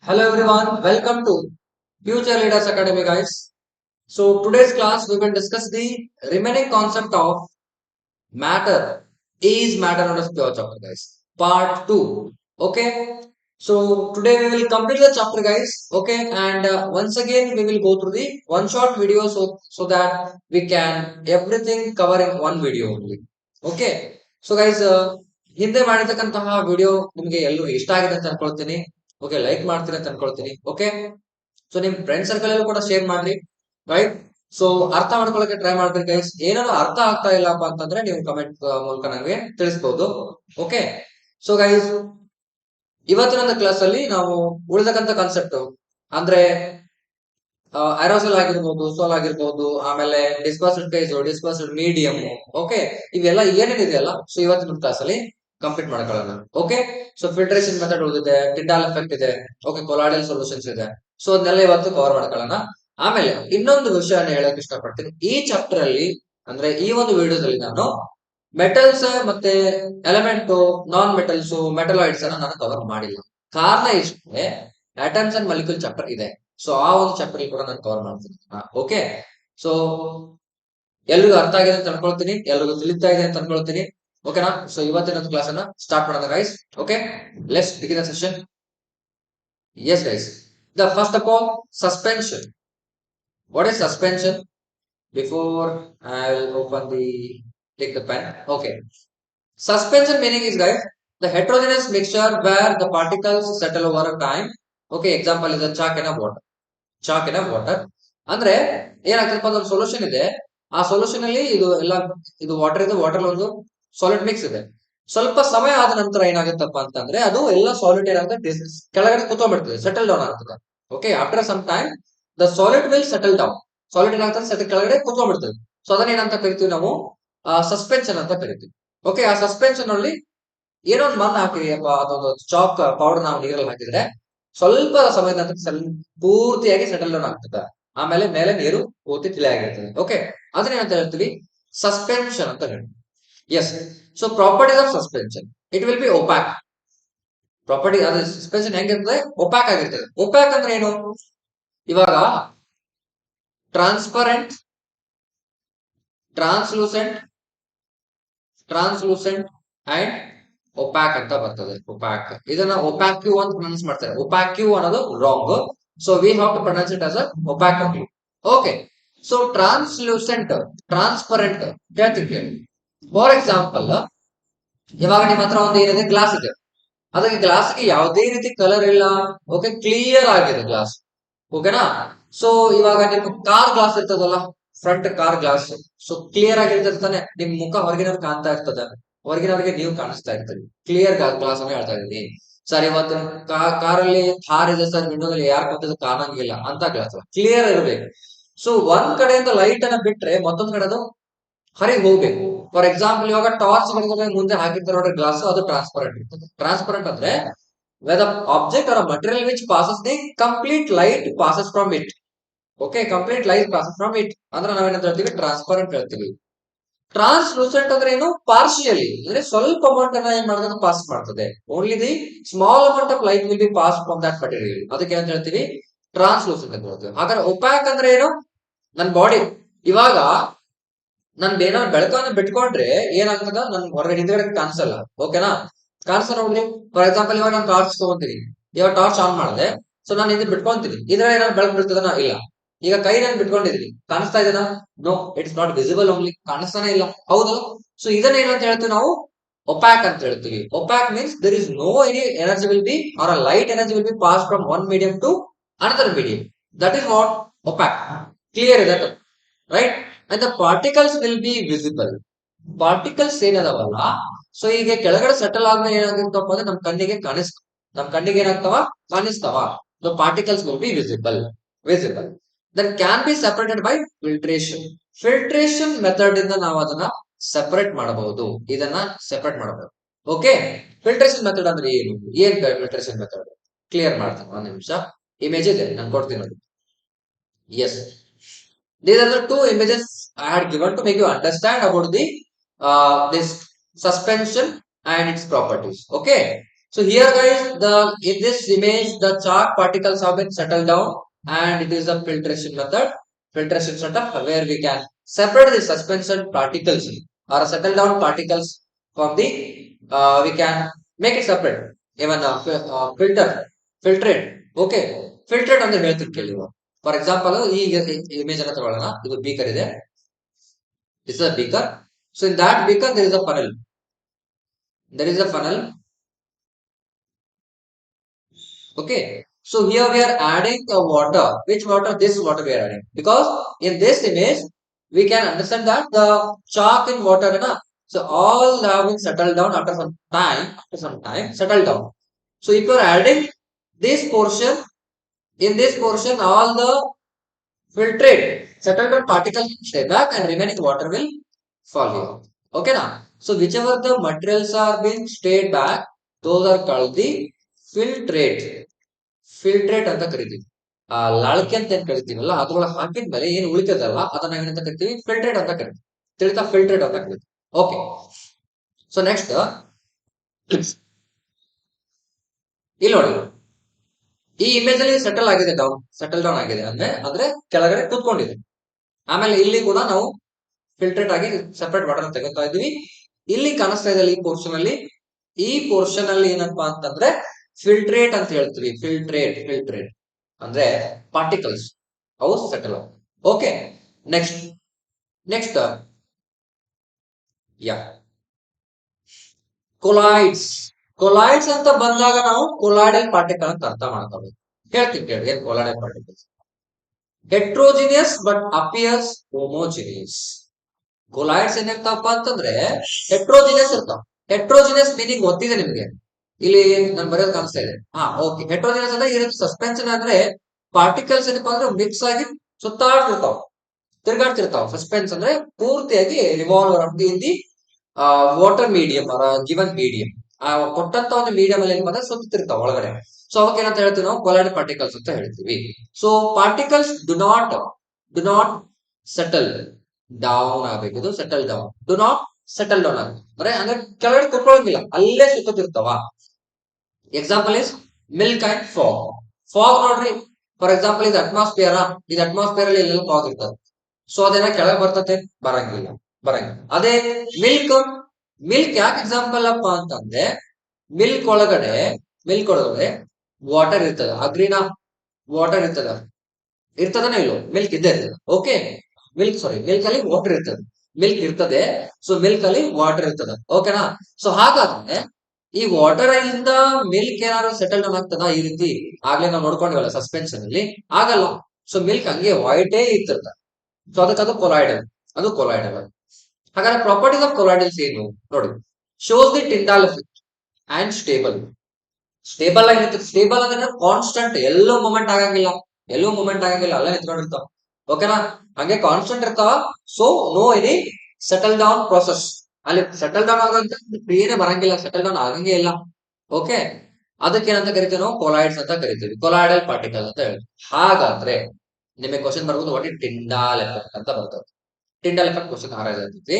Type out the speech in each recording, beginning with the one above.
Hello everyone, welcome to Future Leaders Academy guys. So today's class we will discuss the remaining concept of matter. Is matter not a pure chapter guys? Part 2. Okay. So today we will complete the chapter guys. Okay. And once again we will go through the one short video so that we can everything cover in one video only. Okay. So guys ಹಿಂದೆ ಮಾಡಿರ್ತಕ್ಕಂತಹ video ನಿಮಗೆ ಎಲ್ಲರೂ ಇಷ್ಟ ಆಗಿದೆ ಅಂತ ಅನ್ಕೊಳ್ತೀನಿ. Okay like ಮಾಡ್ತೀರಾ ಅಂತ ಅನ್ಕೊಳ್ತೀನಿ. ಓಕೆ ಸೊ ನಿಮ್ ಫ್ರೆಂಡ್ ಸರ್ಕಲ್ ಅಲ್ಲೂ ಕೂಡ ಶೇರ್ ಮಾಡ್ರಿ ರೈಟ್. ಸೊ ಅರ್ಥ ಮಾಡ್ಕೊಳ್ಳಕ್ಕೆ ಟ್ರೈ ಮಾಡ್ರಿ ಗೈಸ್. ಏನಾದ್ರು ಅರ್ಥ ಆಗ್ತಾ ಇಲ್ಲಪ್ಪ ಅಂತಂದ್ರೆ ನೀವು ಕಮೆಂಟ್ ಮೂಲಕ ನನಗೆ ತಿಳಿಸಬಹುದು. ಓಕೆ ಸೊ ಗೈಸ್ ಇವತ್ತಿನ ಕ್ಲಾಸ್ ಅಲ್ಲಿ ನಾವು ಉಳಿದಕ್ಕಂತ ಕಾನ್ಸೆಪ್ಟ್ ಅಂದ್ರೆ ಅರೋಸಲ್ ಆಗಿರ್ಬೋದು, ಸೋಲ್ ಆಗಿರ್ಬೋದು, ಆಮೇಲೆ dispersed phase, dispersed medium, okay ಇವೆಲ್ಲ ಏನೇನಿದೆಯಲ್ಲ ಸೊ ಇವತ್ತಿನ ಕ್ಲಾಸ್ ಅಲ್ಲಿ ಕಂಪ್ಲೀಟ್ ಮಾಡ್ಕೊಳ್ಳೋಣ. ಓಕೆ ಸೊ ಫಿಲ್ಟ್ರೇಷನ್ ಮೆಥಡ್ ಉಳಿದಿದೆ, ಟಿಂಡಾಲ್ ಎಫೆಕ್ಟ್ ಇದೆ, ಓಕೆ ಕೊಲಾಯ್ಡಲ್ ಸೊಲ್ಯೂಷನ್ಸ್ ಇದೆ. ಸೊ ಅದನ್ನೆಲ್ಲ ಇವತ್ತು ಕವರ್ ಮಾಡ್ಕೊಳ್ಳೋಣ. ಆಮೇಲೆ ಇನ್ನೊಂದು ವಿಷಯನ ಹೇಳಕ್ ಇಷ್ಟಪಡ್ತೀನಿ. ಈ ಚಾಪ್ಟರ್ ಅಲ್ಲಿ ಅಂದ್ರೆ ಈ ಒಂದು ವಿಡಿಯೋದಲ್ಲಿ ನಾನು ಮೆಟಲ್ಸ್ ಮತ್ತೆ ಎಲಿಮೆಂಟ್, ನಾನ್ ಮೆಟಲ್ಸ್, ಮೆಟಲಾಯ್ಡ್ಸ್ ಅನ್ನ ನಾನು ಕವರ್ ಮಾಡಿಲ್ಲ. ಕಾರಣ ಇಷ್ಟೇ, ಆಟಮ್ಸ್ ಅಂಡ್ ಮಾಲಿಕ್ಯೂಲ್ ಚಾಪ್ಟರ್ ಇದೆ. ಸೊ ಆ ಒಂದು ಚಾಪ್ಟರ್ ಕೂಡ ನಾನು ಕವರ್ ಮಾಡ್ತೀನಿ. ಓಕೆ ಸೊ ಎಲ್ರಿಗೂ ಅರ್ಥ ಆಗಿದೆ ಅಂತ ಅನ್ಕೊಳ್ತೀನಿ, ಎಲ್ರಿಗೂ ತಿಳಿತಾ ಇದೆ ಅಂತ ಅನ್ಕೊಳ್ತೀನಿ. ಓಕೆನಾ? ಸೊ ಇವತ್ತಿನ ಕ್ಲಾಸ್ ಅನ್ನ ಸ್ಟಾರ್ಟ್ ಮಾಡೋಣ guys. Okay let's begin the session. Yes guys, the first of all suspension. What is suspension? Before I'll open the take the pen. Okay, suspension meaning is guys the heterogeneous mixture where the particles settle over time. Okay, example is a chalk in a water. Chalk in water ಅಂದ್ರೆ ಏನಾಗ್ತದಪ್ಪ ಒಂದು solution ಇದೆ, ಆ solution ಅಲ್ಲಿ ಇದು water ಇದೆ, water ಒಂದು solid mix ಇದೆ. ಸ್ವಲ್ಪ ಸಮಯ ಆದ ನಂತರ ಏನಾಗುತ್ತಪ್ಪ ಅಂತಂದ್ರೆ ಅದು ಎಲ್ಲ ಸಾಲಿಡ್ ಏನಾಗುತ್ತೆ ಕೆಳಗಡೆ ಕುತ್ಕೊಂಡ್ಬಿಡ್ತದೆ, ಸೆಟಲ್ ಡೌನ್ ಆಗ್ತದೆ. Okay after some time the solid will settle down. Solid ಏನಾಗ್ತದೆ ಕೆಳಗಡೆ ಕುತ್ಕೊಂಡ್ಬಿಡ್ತದೆ. ಸೊ ಅದನ್ನ ಏನಂತ ಕರಿತೀವಿ ನಾವು ಸಸ್ಪೆನ್ಷನ್ ಅಂತ ಕರಿತೀವಿ. ಓಕೆ ಆ ಸಸ್ಪೆನ್ಷನ್ ಅಲ್ಲಿ ಏನೋ ಒಂದು ಮಣ್ಣು ಹಾಕಿರಿ ಅದೊಂದು ಚಾಕ್ ಪೌಡರ್ ನಾವು ನೀರಲ್ಲಿ ಹಾಕಿದ್ರೆ ಸ್ವಲ್ಪ ಸಮಯದ ನಂತರ ಪೂರ್ತಿಯಾಗಿ ಸೆಟಲ್ ಡೌನ್ ಆಗ್ತದೆ. ಆಮೇಲೆ ಮೇಲೆ ನೀರು ಪೂರ್ತಿ ತಿಳಿ ಆಗಿರ್ತದೆ. ಓಕೆ ಅದನ್ನ ಏನಂತ ಹೇಳ್ತೀವಿ, ಸಸ್ಪೆನ್ಷನ್ ಅಂತ ಹೇಳ್ತೀವಿ. Yes so properties of suspension, it will be opaque. Property ಅದು ಸಸ್ಪೆನ್ಷನ್ ಹೆಂಗಿರ್ತದೆ, ಒಪ್ಯಾಕ್ ಆಗಿರ್ತದೆ. ಒಪ್ಯಾಕ್ ಅಂದ್ರೆ ಏನು, ಇವಾಗ transparent, translucent, translucent and opaque ಅಂತ ಬರ್ತದೆ. ಒಪ್ಯಾಕ್ ಇದನ್ನ ಒಪ್ಯಾಕ್ಯೂ ಅಂತ ಪ್ರೊನೌನ್ಸ್ ಮಾಡ್ತಾರೆ. ಒಪ್ಯಾಕ್ಯೂ ಅನ್ನೋದು wrong. So we have to pronounce it as a opaque. Okay so translucent, transparent ಹೇಳ್ತೀನಿ. ಫಾರ್ ಎಕ್ಸಾಂಪಲ್ ಇವಾಗ ನಿಮ್ಮ ಹತ್ರ ಒಂದು ಏನಿದೆ, ಗ್ಲಾಸ್ ಇದೆ. ಅದಕ್ಕೆ ಗ್ಲಾಸ್ಗೆ ಯಾವುದೇ ರೀತಿ ಕಲರ್ ಇಲ್ಲ. ಓಕೆ ಕ್ಲಿಯರ್ ಆಗಿದೆ ಗ್ಲಾಸ್. ಓಕೆನಾ? ಸೊ ಇವಾಗ ನಿಮ್ಮ ಕಾರ್ ಗ್ಲಾಸ್ ಇರ್ತದಲ್ಲ, front car glass, so clear ಆಗಿರ್ತದೆ ತಾನೆ. ನಿಮ್ ಮುಖ ಹೊರಗಿನವ್ರು ಕಾಣ್ತಾ ಇರ್ತದೆ, ಹೊರಗಿನವರಿಗೆ ನೀವು ಕಾಣಿಸ್ತಾ ಇರ್ತೀರಿ. ಕ್ಲಿಯರ್ ಗ್ಲಾಸ್ ಅನ್ನ ಹೇಳ್ತಾ ಇದ್ದೀನಿ ಸರ್. ಇವತ್ತು ಕಾರಲ್ಲಿ ಕಾರ್ ಇದೆ ಸರ್, ವಿಂಡೋದಲ್ಲಿ ಯಾರು ಕೂತಿದ್ದು ಕಾಣಂಗಿಲ್ಲ ಅಂತ ಗ್ಲಾಸ್ ಕ್ಲಿಯರ್ ಇರಬೇಕು. ಸೊ ಒಂದ್ ಕಡೆಯಿಂದ ಲೈಟ್ ಅನ್ನ ಬಿಟ್ರೆ ಮತ್ತೊಂದ್ ಕಡೆ ಅದು ಹೊರಗೆ ಹೋಗ್ಬೇಕು. ಫಾರ್ ಎಕ್ಸಾಂಪಲ್ ಇವಾಗ ಟಾರ್ಚ್ ಮುಂದೆ ಹಾಕಿರ್ತಾರೆ ನೋಡ್ರಿ ಗ್ಲಾಸ್, ಅದು ಟ್ರಾನ್ಸ್ಪರೆಂಟ್ ಇರ್ತದೆ. ಟ್ರಾನ್ಸ್ಪರೆಂಟ್ ಅಂದ್ರೆ where the object or a material which passes the complete light passes from it. Okay, complete light passes from it ಅಂದ್ರೆ ನಾವೇನಂತ ಹೇಳ್ತೀವಿ, ಟ್ರಾನ್ಸ್ಪರೆಂಟ್ ಹೇಳ್ತೀವಿ. ಟ್ರಾನ್ಸ್ಲೂಸೆಂಟ್ ಅಂದ್ರೆ ಏನು, ಪಾರ್ಶಿಯಲಿ ಅಂದ್ರೆ ಸ್ವಲ್ಪ ಅಮೌಂಟ್ ಅನ್ನ ಏನ್ ಮಾಡ್ತದೆ, ಪಾಸ್ ಮಾಡ್ತದೆ. Only the small amount of light will be pass from that material. ಅದಕ್ಕೆ ಅಂತ ಹೇಳ್ತೀವಿ ಟ್ರಾನ್ಸ್ಲೂಸೆಂಟ್ ಅಂತ ಹೇಳ್ತೀವಿ. ಹಾಗಾದ್ರೆ ಒಪ್ಯಾಕ್ ಅಂದ್ರೆ ಏನು, ನನ್ ಬಾಡಿ ಇವಾಗ ನನ್ ಏನೋ ಬೆಳಕನ್ನು ಬಿಟ್ಕೊಂಡ್ರೆ ಏನಾಗ್ತದ, ನನ್ ಹೊರಗಡೆ ಹಿಂದ್ಗಡೆ ಕಾಣಿಸಲ್ಲ. ಓಕೆನಾ? ಕಾಣಿಸಲ್ಲ ನೋಡ್ರಿ. ಫಾರ್ ಎಕ್ಸಾಂಪಲ್ ಇವಾಗ ನಾನು ಟಾರ್ಚ್ ತಗೊಂತೀನಿ, ಇವಾಗ ಟಾರ್ಚ್ ಆನ್ ಮಾಡಿದೆ. ಸೊ ನಾನು ಇದು ಬಿಟ್ಕೊಂತೀನಿ, ಇದ್ರಲ್ಲಿ ಏನಾದ್ರು ಬೆಳಕು ಬೀಳ್ತದನ, ಇಲ್ಲ. ಈಗ ಕೈ ನಾನು ಬಿಟ್ಕೊಂಡಿದ್ದೀನಿ, ಕಾಣಿಸ್ತಾ ಇದೆನಾ? No, it's not visible only, ಕಾಣಿಸ್ತಾನೆ ಇಲ್ಲ. ಹೌದು. ಸೊ ಇದನ್ನ ಏನಂತ ಹೇಳ್ತೀವಿ ನಾವು, ಒಪ್ಯಾಕ್ ಅಂತ ಹೇಳ್ತೀವಿ. Opaque means there is no any energy will be or a light energy will be passed from one medium to another medium. That is what opaque. Clear is that, right? And the particles will be visible. Particles ಏನದವಲ್ಲ, so ಈಗ ಕೆಳಗಡೆ settle ಆದ್ಮೇಲೆ ಏನಾಗಿರ್ತಪ್ಪ ಅಂದ್ರೆ ನಮ್ ಕಣ್ಣಿಗೆ ಏನಾಗ್ತಾವ, ಕಾಣಿಸ್ತಾವ. The particles will be visible. That can be separated by filtration. Filtration method ಇಂದ ನಾವು ಅದನ್ನ ಸೆಪರೇಟ್ ಮಾಡಬಹುದು, ಇದನ್ನ ಸೆಪರೇಟ್ ಮಾಡಬಹುದು. ಓಕೆ ಫಿಲ್ಟ್ರೇಷನ್ ಮೆಥಡ್ ಅಂದ್ರೆ ಏನ್ ಫಿಲ್ಟ್ರೇಷನ್ ಮೆಥಡ್ ಕ್ಲಿಯರ್ ಮಾಡ್ತೀನಿ. ಒಂದ್ ನಿಮಿಷ, ಇಮೇಜ್ ಇದೆ ನಾನು ಕೊಡ್ತೀನಿ ನೋಡಿ. Yes, these are the two images I had given to make you understand about the this suspension and its properties. Okay, So here guys, in this image the chalk particles have been settled down, and it is a filtration method. Filtration setup where we can separate the suspension particles or settle down particles from the we can make it separate. Even filtrate. Okay, filtrate ಅಂದ್ರೆ ಹೇಳ್ತೀನಿ ಕೇಳಿ. For example ಈ image ಅನ್ನ ತಗೊಳ್ಳೋಣ. ಇದು beaker ಇದೆ. This is a beaker. So in that beaker there is a funnel. There is a funnel. Okay. So here we are adding a water. Which water? This water we are adding. Because in this image, we can understand that the chalk in water, so all have been settled down after some time, settled down. So if you are adding this portion, in this portion, all the filtrate settled down particles stay back and remaining water will fall here. Okay now. So whichever the materials are being stayed back, those are called the filtrate. Filtrate ಅಂತ ಕರಿತೀವಿ. ಲಾಳಕೆ ಅಂತ ಏನ್ ಕರಿತೀವಲ್ಲ ಅದ್ರೊಳಗೆ ಹಾಕಿದ್ಮೇಲೆ ಏನ್ ಉಳಿತದಲ್ಲ ಅದನ್ನ ಏನಂತ ಕರಿತೀವಿ? ಫಿಲ್ಟ್ರೇಟ್ ಅಂತ ಕರಿತೀವಿ. ತಿಳಿತಾ? ಫಿಲ್ಟ್ರೇಟ್ ಅಂತ ಕರಿತೀವಿ. ಓಕೆ. ಸೊ ನೆಕ್ಸ್ಟ್ ಇಲ್ಲಿ ನೋಡಿ, ಈ ಇಮೇಜ್ ಅಲ್ಲಿ ಸೆಟಲ್ ಡೌನ್ ಆಗಿದೆ ಅಂದ್ರೆ ಕೆಳಗಡೆ ಕೂತ್ಕೊಂಡಿದೆ. ಆಮೇಲೆ ಇಲ್ಲಿ ಕೂಡ ನಾವು ಫಿಲ್ಟ್ರೇಟ್ ಆಗಿ ಸೆಪರೇಟ್ ವಾಟರ್ ತೆಗೆತಾ ಇದೀವಿ. ಇಲ್ಲಿ ಕಾಣಿಸ್ತಾ ಇದೆ ಈ ಪೋರ್ಷನ್ ಅಲ್ಲಿ ಏನಪ್ಪಾ ಅಂತಂದ್ರೆ ಫಿಲ್ಟ್ರೇಟ್ ಅಂತ ಹೇಳ್ತೀವಿ. ಫಿಲ್ಟ್ರೇಟ್ ಅಂದ್ರೆ ಪಾರ್ಟಿಕಲ್ಸ್ ಅವು ಸೆಟಲ್. ಓಕೆ. ನೆಕ್ಸ್ಟ್ ಯಾ ಕೊಲಾಯ್ಡ್ಸ್ ಅಂತ ಬಂದಾಗ ನಾವು ಕೊಲಾಯ್ಡಲ್ ಪಾರ್ಟಿಕಲ್ ಅಂತ ಅರ್ಥ ಮಾಡ್ಕೋಬೇಕು. ಹೇಳ್ತೀನಿ ಕೇಳಿ ಏನ್ colloidal particles. Heterogeneous but appears homogeneous. Colloids ಏನಿರ್ತಾವಪ್ಪ ಅಂತಂದ್ರೆ ಹೆಟ್ರೋಜಿನಿಯಸ್ ಇರ್ತಾವ. ಹೆಟ್ರೋಜಿನಿಯಸ್ ಮೀನಿಂಗ್ ಗೊತ್ತಿದೆ ನಿಮ್ಗೆ? ಇಲ್ಲಿ ನಾನು ಬರೆಯೋದು ಕಾಣಿಸ್ತಾ ಇದೆ. ಓಕೆ. ಹೆಟ್ರೋಜಿನಿಯಸ್ ಅಂದ್ರೆ ಈ ರೀತಿ ಸಸ್ಪೆನ್ಷನ್ ಅಂದ್ರೆ ಪಾರ್ಟಿಕಲ್ಸ್ ಏನಪ್ಪಾ ಅಂದ್ರೆ ಮಿಕ್ಸ್ ಆಗಿ ತಿರುಗಾಡ್ತಿರ್ತಾವ. ಸಸ್ಪೆನ್ಸ್ ಅಂದ್ರೆ ಪೂರ್ತಿಯಾಗಿ revolve in the water medium given medium. ಕೊಟ್ಟಂತ ಒಂದು ಮೀಡಿಯಂ ಅಲ್ಲಿ ಏನಪ್ಪಾ ಅಂದ್ರೆ ಸುತ್ತಿರ್ತಾವ ಒಳಗಡೆ. ಸೊ ಅವಕ್ಕೆ ಏನಂತ ಹೇಳ್ತೀವಿ ನಾವು? ಕೊಲಾಯ್ಡ್ ಪಾರ್ಟಿಕಲ್ಸ್ ಅಂತ ಹೇಳ್ತೀವಿ. So particles do not settle down ಆಗಬೇಕು. ಇದು settle down. Do not settle down ಆಗಬೇಕು ಅಂದ್ರೆ ಕೆಳಗಡೆ ಕುತ್ಕೊಳ್ಳೋಂಗಿಲ್ಲ, ಅಲ್ಲೇ ಸುತ್ತಿರ್ತಾವ. Example is milk and fog ನೋಡ್ರಿ. ಫಾರ್ ಎಕ್ಸಾಂಪಲ್ ಇದು ಅಟ್ಮಾಸ್ಫಿಯರ್ ಅಲ್ಲಿ ಎಲ್ಲ ಫಾಗ್ ಇರ್ತದೆ. ಸೊ ಅದೇನ ಕೆಳಗೆ ಬರ್ತದೆ? ಬರಂಗಿಲ್ಲ. ಅದೇ ಮಿಲ್ಕ್ ಯಾಕೆ ಎಕ್ಸಾಂಪಲ್ ಅಪ್ಪ ಅಂತಂದ್ರೆ ಮಿಲ್ಕ್ ಒಳಗಡೆ ವಾಟರ್ ಇರ್ತದ. ಅಗ್ರಿನ ವಾಟರ್ ಇರ್ತದನೇ ಇಲ್ಲೋ? ಮಿಲ್ಕ್ ಇದ್ದೇ ಇರ್ತದೆ. ಓಕೆ. ಮಿಲ್ಕ್ ಅಲ್ಲಿ ವಾಟರ್ ಇರ್ತದೆ. ಸೊ ಮಿಲ್ಕ್ ಅಲ್ಲಿ ವಾಟರ್ ಇರ್ತದೆ. ಓಕೆನಾ? ಸೊ ಹಾಗಾದ್ರೆ ಈ ವಾಟರ್ ಇಂದ ಮಿಲ್ಕ್ ಏನಾದ್ರು ಸೆಟಲ್ ಡೌನ್ ಆಗ್ತದ? ಈ ರೀತಿ ಆಗ್ಲೇ ನಾವು ನೋಡ್ಕೊಂಡಿವಲ್ಲ ಸಸ್ಪೆನ್ಷನ್ ಅಲ್ಲಿ, ಆಗಲ್ಲ. ಸೊ ಮಿಲ್ಕ್ ಹಂಗೆ ವೈಟೇ ಇರ್ತದ. ಸೊ ಅದಕ್ಕೆ ಅದು ಕೊಲಾಯ್ಡಲ್. ಹಾಗಾದ್ರೆ ಪ್ರಾಪರ್ಟೀಸ್ ಆಫ್ ಕೊಲಾಯ್ಡಲ್ಸ್ ಏನು ನೋಡಿ. Shows the Tyndall effect and stable ಆಗಿರ್ತದೆ. ಸ್ಟೇಬಲ್ ಅಂದ್ರೆ ಕಾನ್ಸ್ಟೆಂಟ್, ಎಲ್ಲೂ ಮೂವ್ಮೆಂಟ್ ಆಗಂಗಿಲ್ಲ, ಅಲ್ಲೇ ನಿಂತ್ಕೊಂಡಿರ್ತಾವ. ಓಕೆನಾ? ಹಂಗೆ ಕಾನ್ಸ್ಟೆಂಟ್ ಇರ್ತಾವ. So no any settle down process. ಅಲ್ಲಿ ಸೆಟಲ್ ಡೌನ್ ಆಗಂತ ಕ್ರಿಯೆನೇ ಬರಂಗಿಲ್ಲ, ಸೆಟಲ್ ಡೌನ್ ಆಗಂಗೇ ಇಲ್ಲ. ಓಕೆ. ಅದಕ್ಕೆ ಏನಂತ ಕರಿತೀವಿ ನಾವು? ಕೊಲಾಯ್ಡ್ಸ್ ಅಂತ ಕರಿತೀವಿ. ಕೊಲಾಯ್ಡಲ್ ಪಾರ್ಟಿಕಲ್ ಅಂತ ಹೇಳ್ತೀವಿ. ಹಾಗಾದ್ರೆ ನಿಮಗೆ ಕ್ವಶನ್ ಬರ್ಬೋದು, ವಾಟ್ ಇಸ್ ಟಿಂಡಾಲ್ ಎಫೆಕ್ಟ್ ಅಂತ ಬರ್ತದೆ. ಟಿಂಡಾಲ್ ಎಫೆಕ್ಟ್ ಕ್ವಶನ್ ಆರಾಯ್ತೈತಿ.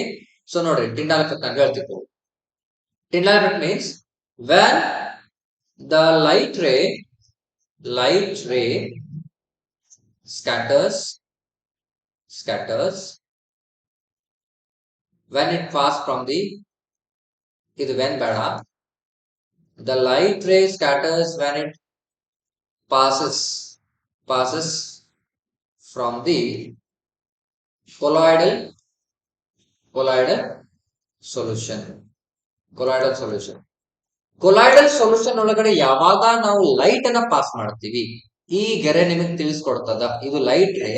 ಸೊ ನೋಡ್ರಿ, ಟಿಂಡಾಲ್ ಎಫೆಕ್ಟ್ ಅಂತ ಹೇಳ್ತಿತ್ತು. Tyndall effect means when the light ray scatters when it passes from the the light ray scatters when it passes from the colloidal solution. Colloidal solution ಒಳಗಡೆ ಯಾವಾಗ ನಾವು light ಅನ್ನ pass ಮಾಡ್ತೀವಿ, ಈ ಗೆರೆ ನಿಮಗೆ ತಿಳಿಸ್ಕೊಡ್ತದ. ಇದು ಲೈಟ್ ರೇ.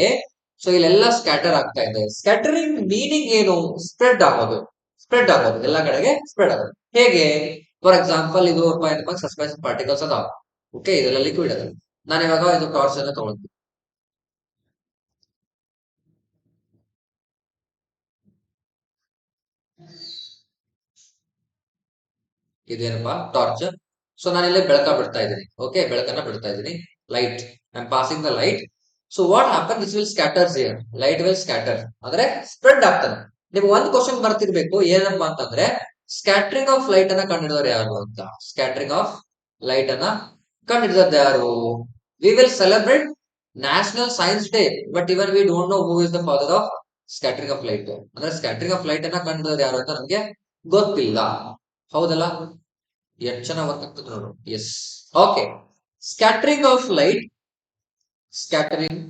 ಸೊ ಇಲ್ಲೆಲ್ಲ ಸ್ಕ್ಯಾಟರ್ ಆಗ್ತಾ ಇದೆ. ಸ್ಕ್ಯಾಟರಿಂಗ್ ಮೀನಿಂಗ್ ಏನು? ಸ್ಪ್ರೆಡ್ ಆಗೋದು ಎಲ್ಲ ಕಡೆಗೆ ಸ್ಪ್ರೆಡ್ ಆಗೋದು. ಹೇಗೆ? ಫಾರ್ ಎಕ್ಸಾಂಪಲ್ ಇದು ಸಸ್ಪೆನ್ಷನ್ ಪಾರ್ಟಿಕಲ್ಸ್ ಅದಾವ. ಓಕೆ. ಇದೆಲ್ಲ ಲಿಕ್ವಿಡ್ ಅದ. ನಾನು ಇವಾಗ ಇದು ಟಾರ್ಚ್ ಅನ್ನ ತಗೊಳ್ತೀನಿ. ಇದೇನಪ್ಪಾ? ಟಾರ್ಚ್. ಸೊ ನಾನು ಇಲ್ಲೇ ಬಿಡ್ತಾ ಇದ್ದೀನಿ. ಓಕೆ. ಬೆಳಕನ್ನ ಬಿಡ್ತಾ ಇದ್ದೀನಿ. Light, I am passing the light. So what happen? This will scatters here. Light will scatter ಅಂದ್ರೆ ಸ್ಪ್ರೆಡ್ ಆಗ್ತದೆ. ನಿಮ್ಗೆ ಒಂದು ಕ್ವಶನ್ ಬರ್ತಿರ್ಬೇಕು, ಏನಪ್ಪಾ ಅಂತಂದ್ರೆ ಸ್ಕ್ಯಾಟರಿಂಗ್ ಆಫ್ ಲೈಟ್ ಅನ್ನ ಕಂಡುಹಿಡಿದವರು ಯಾರು ಅಂತ. ಸ್ಕ್ಯಾಟರಿಂಗ್ ಆಫ್ ಲೈಟ್ ಅನ್ನ ಕಂಡುಹಿಡಿದದ್ದು ಯಾರು? We will celebrate national science day, but even we don't know who is the father of scattering of light. ಅಂದ್ರೆ ಸ್ಕ್ಯಾಟರಿಂಗ್ ಆಫ್ ಲೈಟ್ ಅನ್ನ ಕಂಡುಹಿಡಿದದ್ದು ಯಾರು ಅಂತ ನಮ್ಗೆ ಗೊತ್ತಿಲ್ಲ. ಹೌದಲ್ಲ? ಎಷ್ಟು ಚೆನ್ನಾಗಿ ಗೊತ್ತಾಗ್ತದೆ ನೋಡು. Yes, okay. Scattering of light, scattering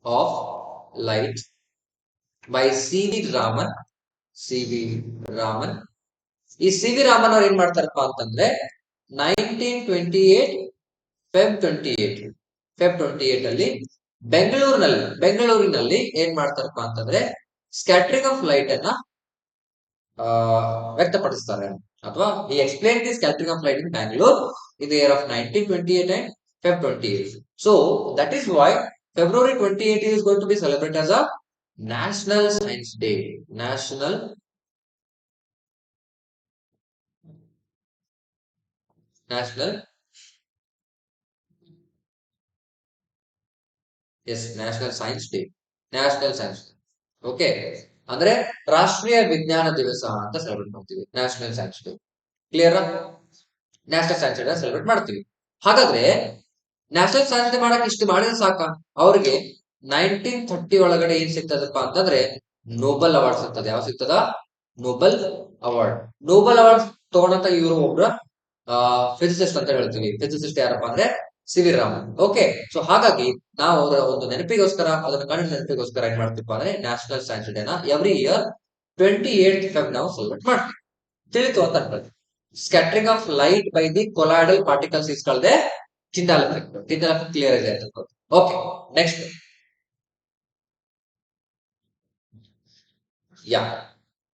of light by C V Raman. C V Raman. ಈ ಸಿ ವಿ ರಾಮನ್ ಅವ್ರು ಏನ್ ಮಾಡ್ತಾರಪ್ಪ ಅಂತಂದ್ರೆ 1928 ಫೆಬ್ 28 ಅಲ್ಲಿ ಬೆಂಗಳೂರಿನಲ್ಲಿ ಏನ್ ಮಾಡ್ತಾರಪ್ಪ ಅಂತಂದ್ರೆ ಸ್ಕ್ಯಾಟರಿಂಗ್ ಆಫ್ ಲೈಟ್ ಅನ್ನ ವ್ಯಕ್ತಪಡಿಸ್ತಾರೆ, ಅಥವಾ he explained the scattering of light in Bangalore in the year of 1928 and Feb 28. So that is why February 28 is going to be celebrated as a National Science Day. National Science Day. National Science Day. Okay, ಅಂದ್ರೆ ರಾಷ್ಟ್ರೀಯ ವಿಜ್ಞಾನ ದಿವಸ ಅಂತ celebrate ಮಾಡ್ತೀವಿ, national science day. Clear? National science day celebrate ಮಾಡ್ತೀವಿ. ಹಾಗಾದ್ರೆ national science day ಮಾಡಕ್ ಇಷ್ಟು ಮಾಡಿದ್ರೆ ಸಾಕ? ಅವ್ರಿಗೆ 1930 ಒಳಗಡೆ ಏನ್ ಸಿಗ್ತದಪ್ಪ ಅಂತಂದ್ರೆ ನೋಬೆಲ್ ಅವಾರ್ಡ್ ಸಿಗ್ತದೆ. ಯಾವ ಸಿಗ್ತದ? Nobel award. ನೋಬೆಲ್ ಅವಾರ್ಡ್ ತಗೊಂಡಂತ ಇವರು ಒಬ್ರ ಫಿಸಿಸಿಸ್ಟ್ ಅಂತ ಹೇಳ್ತೀವಿ. ಫಿಸಿಸಿಸ್ಟ್ ಯಾರಪ್ಪ ಅಂದ್ರೆ C V Raman. Okay, so ಹಾಗಾಗಿ ನಾವು ಅವರ ಒಂದು ನೆನಪಿಗೋಸ್ಕರ, ಅದನ್ನ ಕಂಡ ನೆನಪಿಗೋಸ್ಕರ ಏನ್ ಮಾಡ್ತೀವಿ ಅಂದ್ರೆ ನ್ಯಾಷನಲ್ ಸೈನ್ಸ್ ಡೇನ ಎವ್ರಿ ಇಯರ್ 28 ಫೆಬ್ ನಾವು ಸೆಲೆಬ್ರೇಟ್ ಮಾಡ್ತೀವಿ. ತಿಳಿತು ಅಂತ ಅನ್ಕೊಳ್ಳಿ. Scattering of light by the colloidal particles is called the Tyndall effect. Tyndall effect clear ಇದೆ ಅಂತ. Okay, next. Yeah,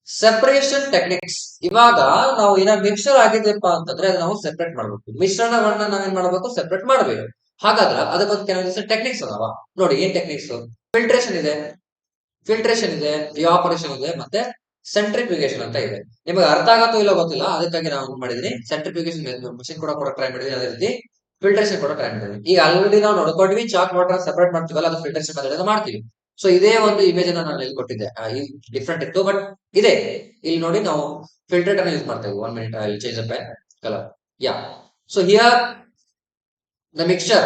separation techniques. ಇವಾಗ ನಾವು ಏನ ಮಿಕ್ಸರ್ ಆಗಿದೆಪ್ಪ ಅಂತಂದ್ರೆ ಅದು ನಾವು ಸೆಪರೇಟ್ ಮಾಡ್ಬೇಕು. ಮಿಶ್ರಣವನ್ನ ನಾವೇನ್ ಮಾಡ್ಬೇಕು? ಸೆಪರೇಟ್ ಮಾಡ್ಬೇಕು. ಹಾಗಾದ್ರೆ ಅದಕ್ಕೊಂದು ಕೆಲವೊಂದಿಷ್ಟು ಟೆಕ್ನಿಕ್ಸ್ ಅದಾವ ನೋಡಿ. ಏನ್ ಟೆಕ್ನಿಕ್ಸ್? ಫಿಲ್ಟ್ರೇಷನ್ ಇದೆ, ಇವಾಪರೇಷನ್ ಇದೆ, ಮತ್ತೆ ಸೆಂಟ್ರಿಫ್ಯೂಗೇಷನ್ ಅಂತ ಇದೆ. ನಿಮಗೆ ಅರ್ಥ ಆಗತ್ತೋ ಇಲ್ಲ ಗೊತ್ತಿಲ್ಲ, ಅದಕ್ಕಾಗಿ ನಾವು ಮಾಡಿದೀನಿ ಸೆಂಟ್ರಿಫ್ಯೂಗೇಷನ್ ಮಷಿನ್ ಕೂಡ ಟ್ರೈ ಮಾಡಿದೀನಿ. ಅದೇ ರೀತಿ ಫಿಲ್ಟ್ರೇಷನ್ ಕೂಡ ಟ್ರೈ ಮಾಡಿದೀನಿ. ಈಗ ಆಲ್ರೆಡಿ ನಾವು ನೋಡ್ಕೊಂಡ್ವಿ, ಚಾಕ್ ವಾಟರ್ ಸೆಪರೇಟ್ ಮಾಡ್ತೀವಲ್ಲ, ಅದು ಫಿಲ್ಟ್ರೇಷನ್ ಮೆಥಡ್ ಮಾಡ್ತೀವಿ. ಸೊ ಇದೇ ಒಂದು ಇಮೇಜ್ ಅನ್ನ ನಾನು ಇಲ್ಲಿ ಕೊಟ್ಟಿದ್ದೆ, ಡಿಫ್ರೆಂಟ್ ಇತ್ತು, ಬಟ್ ಇದೆ. ಇಲ್ಲಿ ನೋಡಿ ನಾವು ಫಿಲ್ಟರೇಟ್ ಅನ್ನ ಯೂಸ್ ಮಾಡ್ತಾ ಇದ್ವಿ. 1 minute, I will change the pen colour. Yeah, so here the mixture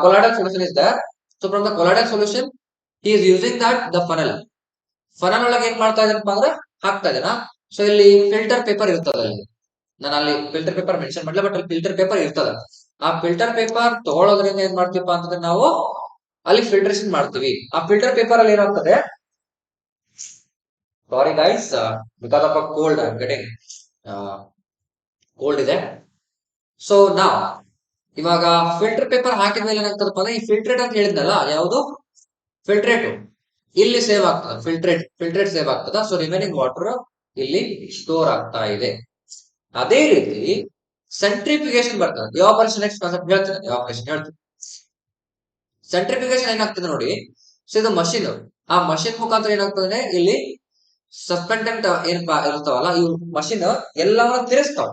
colloidal solution is there. So from the colloidal solution he is using that the funnel ಒಳಗೆ ಏನ್ ಮಾಡ್ತಾ ಇದ್ದಾನಪ್ಪ ಅಂದ್ರೆ ಹಾಕ್ತಾ ಇದ್ದಾನ. ಸೊ ಇಲ್ಲಿ ಫಿಲ್ಟರ್ ಪೇಪರ್ ಇರ್ತದೆ. ಅಲ್ಲಿ ನಾನು ಅಲ್ಲಿ ಫಿಲ್ಟರ್ ಪೇಪರ್ ಮೆನ್ಷನ್ ಮಾಡಿಲ್ಲ, ಬಟ್ ಅಲ್ಲಿ ಫಿಲ್ಟರ್ ಪೇಪರ್ ಇರ್ತದ. ಆ ಫಿಲ್ಟರ್ ಪೇಪರ್ ತಗೊಳ್ಳೋದ್ರಿಂದ ಏನ್ ಮಾಡ್ತೀವಪ್ಪ ಅಂತಂದ್ರೆ ನಾವು ಅಲ್ಲಿ ಫಿಲ್ಟ್ರೇಷನ್ ಮಾಡ್ತೀವಿ. ಆ ಫಿಲ್ಟರ್ ಪೇಪರ್ ಅಲ್ಲಿ ಏನಾಗ್ತದೆ, sorry guys, because of a cold I am getting cold ಇದೆ. ಸೊ ನಾವು ಇವಾಗ ಫಿಲ್ಟರ್ ಪೇಪರ್ ಹಾಕಿದ ಮೇಲೆ ಏನಾಗ್ತದಪ್ಪ ಅಂದ್ರೆ ಈ ಫಿಲ್ಟ್ರೇಟ್ ಅಂತ ಹೇಳಿದ್ನಲ್ಲ, ಯಾವುದು ಫಿಲ್ಟ್ರೇಟ್ ಇಲ್ಲಿ ಸೇವ್ ಆಗ್ತದ. ಫಿಲ್ಟ್ರೇಟ್ ಸೇವ್ ಆಗ್ತದ. ಸೊ ರಿಮೈನಿಂಗ್ ವಾಟರ್ ಇಲ್ಲಿ ಸ್ಟೋರ್ ಆಗ್ತಾ ಇದೆ. ಅದೇ ರೀತಿ ಸೆಂಟ್ರಿಫಿಕೇಶನ್ ಬರ್ತದೆ. ಇವಾಪರೇಷನ್ ನೆಕ್ಸ್ಟ್ ಕಾನ್ಸೆಪ್ಟ್ ಹೇಳ್ತೀನಿ. ಇವಾಪರೇಷನ್ ಹೇಳ್ತೀನಿ. ಸೆಂಟ್ರಿಫಿಕೇಶನ್ ಏನಾಗ್ತದೆ ನೋಡಿ. ಸೊ ಇದು ಮಷಿನ್. ಆ ಮಷಿನ್ ಮುಖಾಂತರ ಏನಾಗ್ತದೆ, ಇಲ್ಲಿ ಸಸ್ಪೆಂಡೆಂಟ್ ಏನಪ್ಪಾ ಇರ್ತಾವಲ್ಲ, ಇವು ಮಷಿನ್ ಎಲ್ಲವನ್ನ ತಿರ್ಸ್ತಾವ.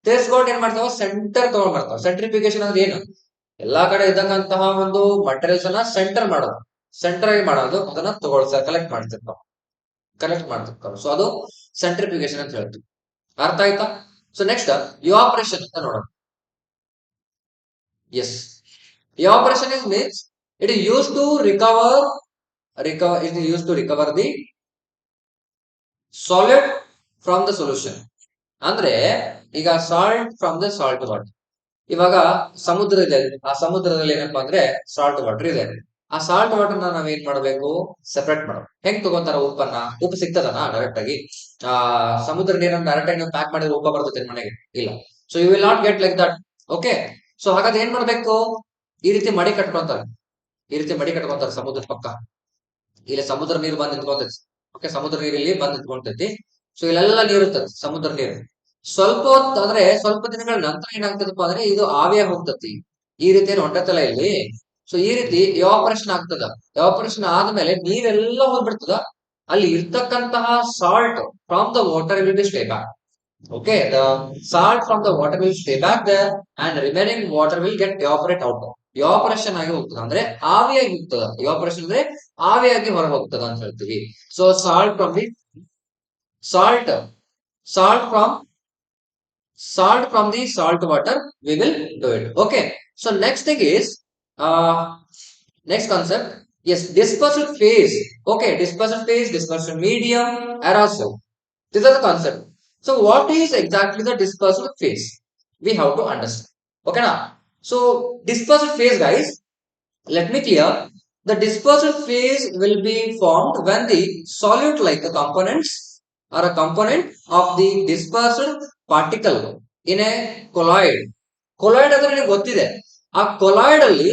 ತಿರ್ಸ್ಕೊಂಡು ಏನ್ ಮಾಡ್ತಾವ? ಸೆಂಟರ್ ತಗೊಂಡ್ ಬರ್ತಾವ. ಸೆಂಟ್ರಿಫಿಕೇಶನ್ ಅಂದ್ರೆ ಏನು? ಎಲ್ಲಾ ಕಡೆ ಇದ್ದಂತಹ ಒಂದು ಮಟೀರಿಯಲ್ಸ್ ಅನ್ನ ಸೆಂಟರ್ ಮಾಡೋದು. ಸೆಂಟರ್ ಆಗಿ ಮಾಡೋದು, ಅದನ್ನ ಕಲೆಕ್ಟ್ ಮಾಡ್ತಿರ್ತಾವ. ಸೊ ಅದು ಸೆಂಟ್ರಿಫಿಕೇಶನ್ ಅಂತ ಹೇಳ್ತೀವಿ. ಅರ್ಥ ಆಯ್ತಾ? ಸೊ ನೆಕ್ಸ್ಟ್ ಇವಾಪರೇಷನ್ ಅಂತ ನೋಡೋಣ. Yes, evaporation is means it is use to recover the solid from the solution. ಅಂದ್ರೆ ಈಗ salt from the salt water. ಇವಾಗ ಸಮುದ್ರ ಇದೆ, ಆ ಸಮುದ್ರದಲ್ಲಿ ಏನಪ್ಪಾ ಅಂದ್ರೆ ಸಾಲ್ಟ್ ವಾಟರ್ ಇದೆ. ಆ ಸಾಲ್ಟ್ ವಾಟರ್ ನಾವ್ ಏನ್ ಮಾಡ್ಬೇಕು? ಸೆಪರೇಟ್ ಮಾಡ್ಬೇಕು. ಹೆಂಗ್ ತಗೊಂತಾರ ಉಪ್ಪನ್ನ? ಉಪ್ಪು ಸಿಗ್ತದನ ಡೈರೆಕ್ಟ್ ಆಗಿ? ಸಮುದ್ರ ನೀರನ್ನ ಡೈರೆಕ್ಟ್ ಆಗಿ ಪ್ಯಾಕ್ ಮಾಡಿದ್ರೆ ಉಪ್ಪ ಬರ್ತದೆ ಮನೆಗೆ? ಇಲ್ಲ. So you will not get like that. Okay, so ಹಾಗಾದ್ರೆ ಏನ್ ಮಾಡ್ಬೇಕು? ಈ ರೀತಿ ಮಡಿ ಕಟ್ಕೊಂತಾರೆ. ಸಮುದ್ರ ಪಕ್ಕ. ಇಲ್ಲಿ ಸಮುದ್ರ ನೀರು ಬಂದ್ ನಿಂತ್ಕೊಂತೈತಿ. ಓಕೆ, ಸಮುದ್ರ ನೀರು ಇಲ್ಲಿ ಬಂದ್ ನಿಂತ್ಕೊಂತೈತಿ. ಸೊ ಇಲ್ಲೆಲ್ಲ ನೀರು ಇರ್ತದೆ, ಸಮುದ್ರ ನೀರು. ಸ್ವಲ್ಪ ಹೊತ್ತು ಅಂದ್ರೆ ಸ್ವಲ್ಪ ದಿನಗಳ ನಂತರ ಏನಾಗ್ತದಪ್ಪ ಅಂದ್ರೆ ಇದು ಆವಿಯಾಗಿ ಹೋಗ್ತತಿ. ಈ ರೀತಿ ಏನು ಹೊಂಟತ್ತಲ್ಲ ಇಲ್ಲಿ. ಸೊ ಈ ರೀತಿ ಎವಾಪರೇಷನ್ ಆಗ್ತದ. ಎವಾಪರೇಷನ್ ಆದ್ಮೇಲೆ ನೀರೆಲ್ಲ ಹೋಗ್ಬಿಡ್ತದ. ಅಲ್ಲಿ ಇರ್ತಕ್ಕಂತಹ salt from the water will be stay back. Okay, the salt from the water will stay back there and remaining water will get evaporate out. Evaporation ಆಗಿ ಹೋಗ್ತದೆ ಅಂದ್ರೆ ಆವಿಯಾಗಿ ಹೋಗ್ತದ. evaporation ಅಂದ್ರೆ ಆವಿಯಾಗಿ ಹೊರಗೆ ಹೋಗ್ತದ ಅಂತ ಹೇಳ್ತೀವಿ. So salt from Salt from the salt water, we will do it. Okay. So next thing is, uh, next concept. Yes, dispersal phase. Okay, dispersal phase, dispersal medium, aerosol. These are the concept. So what is exactly the dispersal phase? We have to understand. Okay now. So dispersal phase, guys, let me clear. The dispersal phase will be formed when the solute like the components or a component of the dispersed particle in a colloid. Colloid ಅಂದ್ರೆ ನಿಮಗೆ ಗೊತ್ತಿದೆ. ಆ colloid ಅಲ್ಲಿ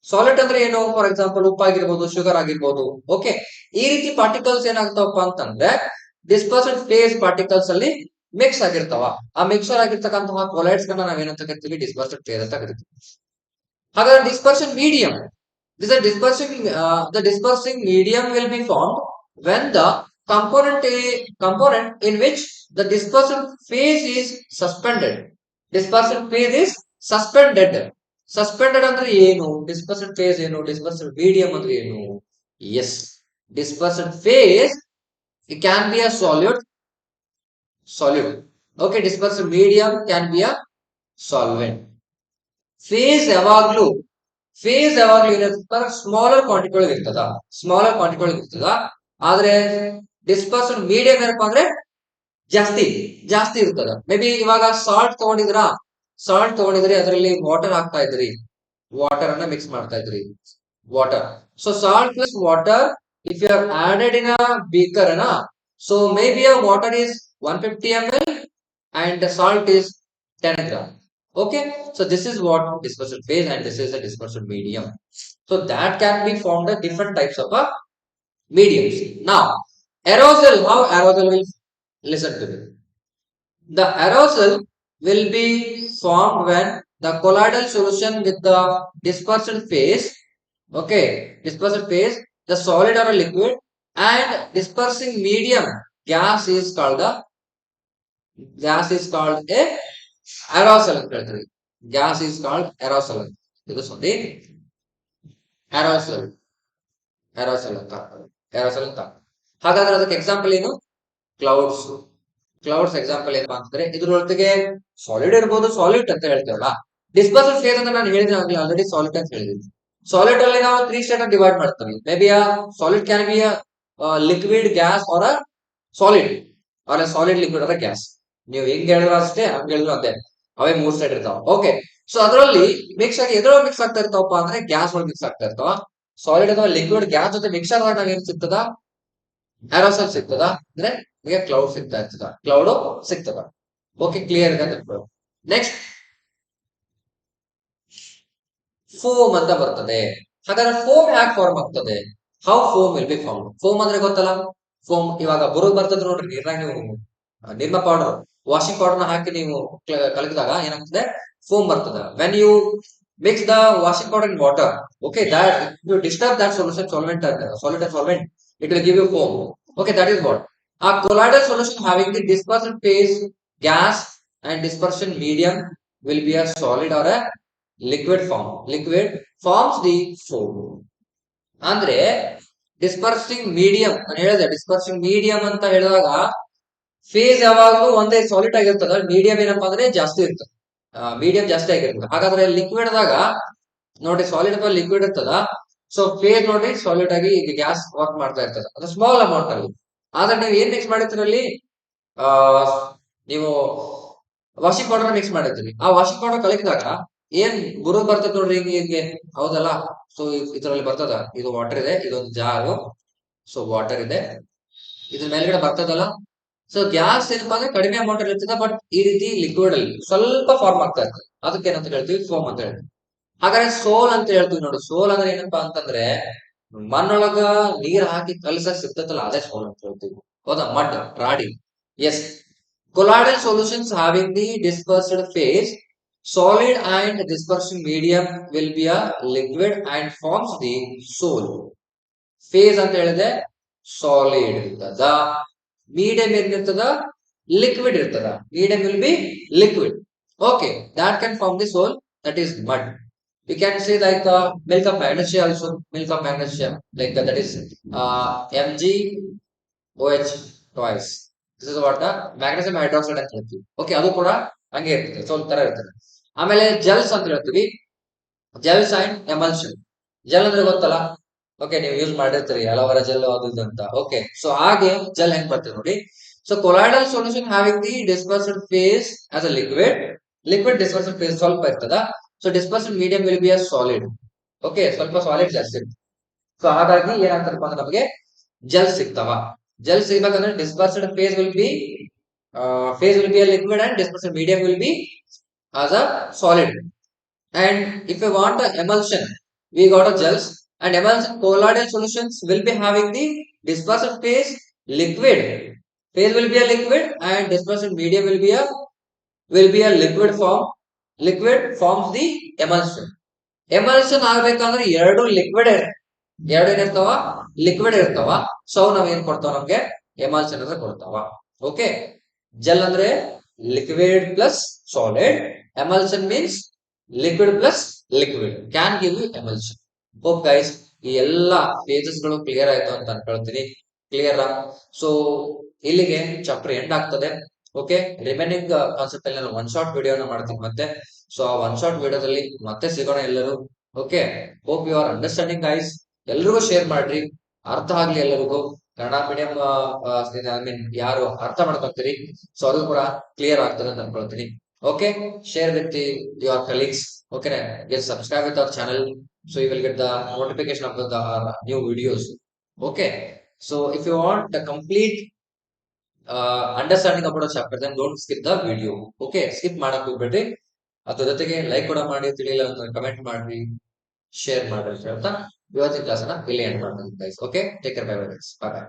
solid ಅಂದ್ರೆ ಏನು? For example ಉಪ್ಪಾಗಿರ್ಬೋದು, sugar ಆಗಿರ್ಬೋದು. Okay, ಈ ರೀತಿ ಪಾರ್ಟಿಕಲ್ಸ್ ಏನಾಗ್ತಾವಪ್ಪ ಅಂತಂದ್ರೆ ಡಿಸ್ಪರ್ಸ್ಡ್ ಫೇಸ್ ಪಾರ್ಟಿಕಲ್ಸ್ ಅಲ್ಲಿ ಮಿಕ್ಸ್ ಆಗಿರ್ತಾವ. ಆ ಮಿಕ್ಸರ್ ಆಗಿರ್ತಕ್ಕಂತಹ ಕೊಲೈಡ್ಸ್ ಗಳನ್ನ ನಾವೇನಂತ ಕರಿತೀವಿ? ಡಿಸ್ಪರ್ಸ್ಡ್ ಫೇಸ್ ಅಂತ ಕರಿತೀವಿ. ಹಾಗಾದ್ರೆ dispersion medium, the dispersing medium will be formed when the component in which the dispersal phase is suspended. Dispersal phase is suspended. Suspended ಅಂದ್ರೆ ಏನು? Dispersal phase ಏನು? Dispersal medium ಅಂದ್ರೆ ಏನು? Yes, dispersal phase, it can be a solid. Okay, dispersal medium can be a solvent. Phase ಯಾವಾಗ್ಲೂ ಏನಿರ್ತದ? Smaller quantity ಒಳಗೆ ಇರ್ತದ. ಆದ್ರೆ ಡಿಸ್ಪರ್ಸನ್ ಮೀಡಿಯಂ ಏನಪ್ಪಾ ಅಂದ್ರೆ ಜಾಸ್ತಿ ಇರ್ತದ. ಮೇ ಬಿ ಇವಾಗ ಸಾಲ್ಟ್ ತಗೊಂಡಿದ್ರಿ, ಅದರಲ್ಲಿ ವಾಟರ್ ಹಾಕ್ತಾ ಇದ್ರಿ, ವಾಟರ್ ಅನ್ನ ಮಿಕ್ಸ್ ಮಾಡ್ತಾ ಇದ್ರಿ, water. So salt plus water, if you have added in a beaker ಅನ್ನ, so maybe a water is 150 ml and the salt is 10 gram. Okay, so this is what dispersal phase, and this is a dispersal medium. So that can be formed the different types of mediums. Now, aerosol, how aerosol will, listen to me. The aerosol will be formed when the colloidal solution with the dispersal phase, okay, dispersal phase, the solid or a liquid, and dispersing medium gas is called a aerosol ಅಂತ ಹೇಳ್ತೀವಿ. Gas is called aerosol ಅಂತ. ಇದು ಸುದ್ದಿ aerosol ಅಂತ. ಹಾಗಾದ್ರೆ ಅದಕ್ಕೆ example ಏನು? Clouds example ಏನಪ್ಪಾ ಅಂತಂದ್ರೆ ಇದ್ರೊಳಗೆ ಸಾಲಿಡ್ ಇರ್ಬೋದು, ಸಾಲಿಡ್ ಅಂತ ಹೇಳ್ತೇವಲ್ಲ. ಡಿಸ್ಪರ್ಸಲ್ ಫೇಸ್ ಅಂತ ನಾನು ಹೇಳಿದ್ರೆ ಆಲ್ರೆಡಿ ಸಾಲಿಡ್ ಅಂತ ಹೇಳಿದ್ದೀನಿ. ಸಾಲಿಡ್ ಅಲ್ಲಿ ನಾವು 3 ಸ್ಟೇಟ್ ಡಿವೈಡ್ ಮಾಡ್ತೀವಿ. ಮೇ ಬಿ ಆ solid can be a liquid, gas or a solid liquid or a gas. ನೀವು ಹೆಂಗ್ ಹೇಳಿದ್ರು ಅಷ್ಟೇ, ಹಂಗ ಹೇಳಿದ್ರು ಅದೇ, ಅವೇ 3 ಸ್ಟೇಟ್ ಇರ್ತಾವ. ಓಕೆ, ಸೊ ಅದರಲ್ಲಿ ಮಿಕ್ಸ್ ಆಗಿ ಎದ್ರೊಳಗೆ ಮಿಕ್ಸ್ ಆಗ್ತಾ ಇರ್ತಾವಪ್ಪ ಅಂದ್ರೆ ಗ್ಯಾಸ್ ಒಳಗೆ ಮಿಕ್ಸ್ ಆಗ್ತಾ ಇರ್ತಾವ. ಸಾಲಿಡ್ ಅಥವಾ ಲಿಕ್ವಿಡ್ ಗ್ಯಾಸ್ ಜೊತೆ ಮಿಕ್ಸ್ ಆದಾಗ ನಾವೇನ್ ಸಿಗ್ತದ? aerosol ಸಿಗ್ತದ, ಅಂದ್ರೆ ನಿಮಗೆ ಕ್ಲೌಡ್ ಸಿಗ್ತದ. ಓಕೆ, ಕ್ಲಿಯರ್ ಇದೆ. ನೆಕ್ಸ್ಟ್ ಫೋಮ್ ಅಂತ ಬರ್ತದೆ. ಹಾಗಾದ್ರೆ ಫೋಮ್ ಯಾಕೆ ಫಾರ್ಮ್ ಆಗ್ತದೆ? How foam will be form? Foam ಅಂದ್ರೆ ಗೊತ್ತಲ್ಲ, ಫೋಮ್ ಇವಾಗ ಬರೋದು ಬರ್ತದೆ ನೋಡ್ರಿ, ನೀರಾಗ ನೀವು ನಿರ್ಮಾ ಪೌಡರ್, ವಾಷಿಂಗ್ ಪೌಡರ್ ಹಾಕಿ ನೀವು ಕಲಕಿದಾಗ ಏನಾಗ್ತದೆ? ಫೋಮ್ ಬರ್ತದೆ. When you mix the washing powder in water, okay, that you disturb that solution, solvent and solvent, it will give you foam. Okay, that is what a colloidal solution having the dispersion phase gas and dispersion medium will be a solid or a liquid forms the foam. ಅಂದ್ರೆ dispersing medium ನಾನು ಹೇಳಿದೆ, dispersing medium ಅಂತ ಹೇಳಿದಾಗ face ಯಾವಾಗಲೂ ಒಂದೇ solid ಆಗಿರ್ತದ, medium ಏನಪ್ಪಾ ಅಂದ್ರೆ ಜಾಸ್ತಿ ಇರ್ತದೆ, ಮೀಡಿಯಂ ಜಾಸ್ತಿ ಆಗಿರ್ತದೆ. ಹಾಗಾದ್ರೆ ಲಿಕ್ವಿಡ್ ದಾಗ ನೋಡಿ, ಸಾಲಿಡ್ ಅಥವಾ ಲಿಕ್ವಿಡ್ ಇರ್ತದ, ಸೊ ಫೇಸ್ ನೋಡಿ ಸಾಲಿಡ್ ಆಗಿ ಈಗ ಗ್ಯಾಸ್ ವರ್ಕ್ ಮಾಡ್ತಾ ಇರ್ತದೆ, ಅದು ಸ್ಮಾಲ್ ಅಮೌಂಟ್ ಅಲ್ಲಿ. ಆದ್ರೆ ನೀವು ಏನ್ ಮಿಕ್ಸ್ ಮಾಡಿರ್ತೀರಲ್ಲಿ, ಆ ನೀವು ವಾಷಿಂಗ್ ಪೌಡರ್ ಮಿಕ್ಸ್ ಮಾಡಿರ್ತೀರಿ, ಆ ವಾಷಿಂಗ್ ಪೌಡರ್ ಕಲಕಿದಾಗ ಏನ್ ಬರೋದು ಬರ್ತದೆ ನೋಡ್ರಿ, ಹಿಂಗೆ ಹೌದಲ್ಲ. ಸೊ ಇದರಲ್ಲಿ ಬರ್ತದ, ಇದು ವಾಟರ್ ಇದೆ, ಇದೊಂದು ಜಾರು, ಸೊ ವಾಟರ್ ಇದೆ, ಇದ್ರ ಮೇಲ್ಗಡೆ ಬರ್ತದಲ್ಲ. ಸೊ ಗ್ಯಾಸ್ ಏನಪ್ಪಾ ಅಂದ್ರೆ ಕಡಿಮೆ ಅಮೌಂಟ್ ಅಲ್ಲಿ ಇರ್ತದೆ, ಬಟ್ ಈ ರೀತಿ ಲಿಕ್ವಿಡ್ ಅಲ್ಲಿ ಸ್ವಲ್ಪ ಫಾರ್ಮ್ ಆಗ್ತಾ ಇರ್ತದೆ, ಅದಕ್ಕೆ ಏನಂತ ಹೇಳ್ತೀವಿ? ಫೋಮ್ ಅಂತ ಹೇಳ್ತೀವಿ. ಹಾಗಾದ್ರೆ ಸೋಲ್ ಅಂತ ಹೇಳ್ತೀವಿ ನೋಡಿ. ಸೋಲ್ ಅಂದ್ರೆ ಏನಪ್ಪಾ ಅಂತಂದ್ರೆ ಮಣ್ಣೊಳಗ ನೀರ್ ಹಾಕಿ ಕಲಸಕ್ ಸಿಗ್ತೈತಲ್ಲ, ಅದೇ ಸೋಲ್ ಅಂತ ಹೇಳ್ತೀವಿ. ಹೌದಾ? ಮಡ್, ರಾಡಿ. Yes, colloidal solutions having the dispersed phase solid and dispersion medium will be a liquid and forms the soul. Phase ಅಂತ ಹೇಳಿದ್ರೆ ಸಾಲಿಡ್ ಇರ್ತದ, ಮೀಡಿಯಂ ಏನಿರ್ತದ? ಲಿಕ್ವಿಡ್ ಇರ್ತದ. Medium will B liquid. Okay, that can form the soul, that is mud. We can say like milk of magnesia also, like that is MgOH twice. This is what magnesium hydroxide ಅಂತ ಹೇಳ್ತೀವಿ. Okay, ಅದು ಕೂಡ ಹಂಗೆ ಇರ್ತದೆ, so ತರ ಇರ್ತದೆ. ಆಮೇಲೆ ಜೆಲ್ಸ್ ಅಂತ ಹೇಳ್ತೀವಿ, ಜೆಲ್ಸ್ ಅಂಡ್ ಎಮಲ್ಷನ್. ಜೆಲ್ ಅಂದ್ರೆ ಗೊತ್ತಲ್ಲ, ಓಕೆ, ನೀವು ಯೂಸ್ ಮಾಡಿರ್ತೀರಿ ಅಲೋವೆರಾ ಜೆಲ್ ಅದು ಇದು ಅಂತ. ಓಕೆ, ಸೊ ಹಾಗೆ ಜೆಲ್ ಹೆಂಗ್ ಬರ್ತದೆ ನೋಡಿ. So colloidal solution having the dispersed phase as a liquid dispersed phase ಸ್ವಲ್ಪ ಇರ್ತದ. So dispersed medium will be a solid. Okay, ಸ್ವಲ್ಪ ಸಾಲಿಡ್ ಜಾಸ್ತಿ ಇರ್ತದೆ. ಸೊ ಹಾಗಾಗಿ ಏನಾಗ್ತದಪ್ಪ ಅಂದ್ರೆ ನಮಗೆ ಜೆಲ್ ಸಿಗ್ತಾವ. ಜೆಲ್ ಸಿಗ್ಬೇಕಂದ್ರೆ dispersed phase will be a liquid and dispersed medium will be as a solid. And if you want a emulsion, we got a gels, and emulsion colloidal solutions will be having the dispersed liquid phase will be a liquid and dispersed medium will be a liquid form. Liquid forms the emulsion. Emulsion ಆಗ್ಬೇಕಂದ್ರೆ ಎರಡು ಏನಿರ್ತಾವ, liquid ಇರ್ತಾವ. So ನಾವ್ ಏನ್ ಕೊಡ್ತಾವ, ನಮ್ಗೆ emulsion ಅಂದ್ರೆ ಕೊಡ್ತಾವ. Okay, gel ಅಂದ್ರೆ liquid plus solid, emulsion means liquid plus liquid can give you emulsion. Hope guys, ಈ ಎಲ್ಲಾ ಪೇಜಸ್ ಗಳು ಕ್ಲಿಯರ್ ಆಯ್ತು ಅಂತ ಅನ್ಕೊಳ್ತೀನಿ. ಕ್ಲಿಯರ್? ಸೊ ಇಲ್ಲಿಗೆ ಚಾಪ್ಟರ್ ಎಂಡ್ ಆಗ್ತದೆ. ಓಕೆ, ರಿಮೈನಿಂಗ್ ಕಾನ್ಸೆಪ್ಟ್ ಅಲ್ಲಿ ನಾನು ಒನ್ ಶಾರ್ಟ್ ವಿಡಿಯೋನ ಮಾಡ್ತೀನಿ ಮತ್ತೆ. ಸೊ ಆ ಒನ್ ಶಾರ್ಟ್ ವಿಡಿಯೋದಲ್ಲಿ ಮತ್ತೆ ಸಿಗೋಣ ಎಲ್ಲರೂ. Okay, hope you are understanding guys. ಎಲ್ರಿಗೂ ಶೇರ್ ಮಾಡ್ರಿ, ಅರ್ಥ ಆಗ್ಲಿ ಎಲ್ಲರಿಗೂ. ಕನ್ನಡ ಮೀಡಿಯಂ ಐ ಮೀನ್ ಯಾರು ಅರ್ಥ ಮಾಡ್ಕೊತೀರಿ, ಸೊ ಅದು ಕೂಡ ಕ್ಲಿಯರ್ ಆಗ್ತದೆ ಅಂತ ಅನ್ಕೊಳ್ತೀನಿ. Okay, share with your colleagues. Okay, get subscribe with our channel so you will get the notification of the new videos. Okay, so if you want the complete understanding about chapter then don't skip the video. Okay, skip ಮಾಡಕ್ ಹೋಗ್ಬೇಡ್ರಿ. ಅದ್ರ ಜೊತೆಗೆ like ಕೂಡ ಮಾಡಿ, ತಿಳಿಲಿಲ್ಲ ಅಂತ comment ಮಾಡ್ರಿ, share ಮಾಡ್ರಿ ಅಂತ ಹೇಳ್ತಾ ಇವತ್ತಿನ ಕ್ಲಾಸ್ ಅನ್ನ ಇಲ್ಲಿ ಎಂಡ್ ಮಾಡ್ತೀನಿ guys. Okay, take care, bye bye guys, bye ಬಾಯ್.